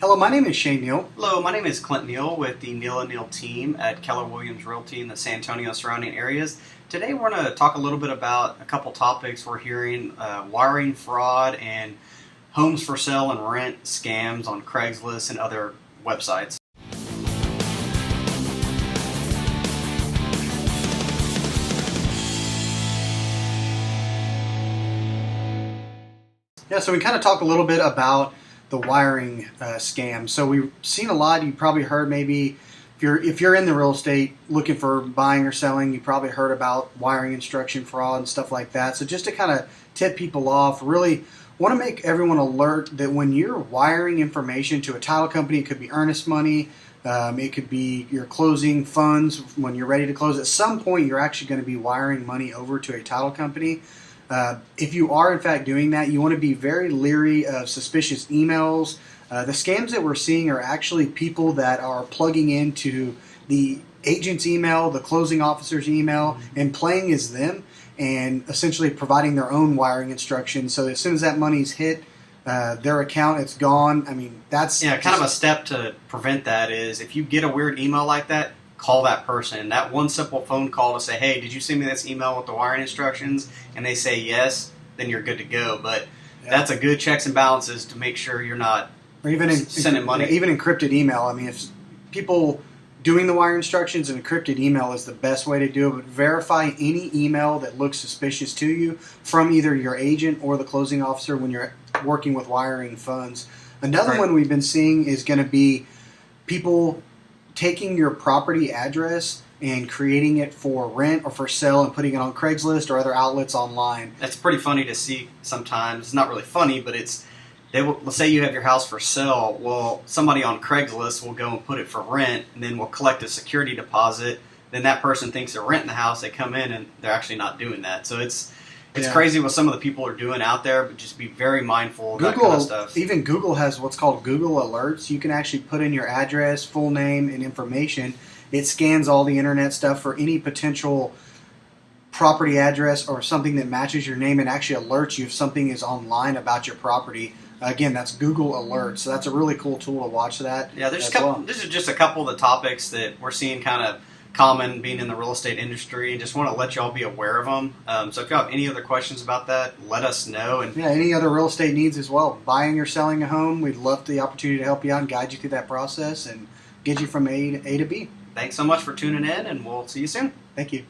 Hello, my name is Shane Neal. Hello, my name is Clint Neal with the Neal & Neal team at Keller Williams Realty in the San Antonio surrounding areas. Today we're going to talk a little bit about a couple topics we're hearing, wiring fraud and homes for sale and rent scams on Craigslist and other websites. Yeah, so we kind of talk a little bit about the wiring scam. So we've seen a lot. You probably heard maybe if you're in the real estate looking for buying or selling, you probably heard about wiring instruction fraud and stuff like that. So just to kind of tip people off, really want to make everyone alert that when you're wiring information to a title company, it could be earnest money, it could be your closing funds when you're ready to close. At some point, you're actually going to be wiring money over to a title company. If you are in fact doing that, you want to be very leery of suspicious emails. The scams that we're seeing are actually people that are plugging into the agent's email, the closing officer's email, and playing as them and essentially providing their own wiring instructions. So as soon as that money's hit their account, it's gone. I mean, that's kind of a step to prevent that is if you get a weird email like that, call that person. That one simple phone call to say, hey, did you send me this email with the wiring instructions? And they say yes, then you're good to go. But that's a good checks and balances to make sure you're not sending money. Even encrypted email. I mean, if people doing the wire instructions, an encrypted email is the best way to do it. But verify any email that looks suspicious to you from either your agent or the closing officer when you're working with wiring funds. Another one we've been seeing is going to be people taking your property address and creating it for rent or for sale and putting it on Craigslist or other outlets online. That's pretty funny to see sometimes. It's not really funny, but let's say you have your house for sale. Well, somebody on Craigslist will go and put it for rent and then will collect a security deposit. Then that person thinks they're renting the house. They come in and they're actually not doing that. So it's crazy what some of the people are doing out there, but just be very mindful of that kind of stuff. Even Google has what's called Google Alerts. You can actually put in your address, full name, and information. It scans all the internet stuff for any potential property address or something that matches your name and actually alerts you if something is online about your property. Again, that's Google Alerts. So that's a really cool tool to watch that. Yeah, this is just a couple of the topics that we're seeing kind of common being in the real estate industry. Just want to let y'all be aware of them. So if you have any other questions about that, let us know. And any other real estate needs as well. Buying or selling a home, we'd love the opportunity to help you out and guide you through that process and get you from A to B. Thanks so much for tuning in, and we'll see you soon. Thank you.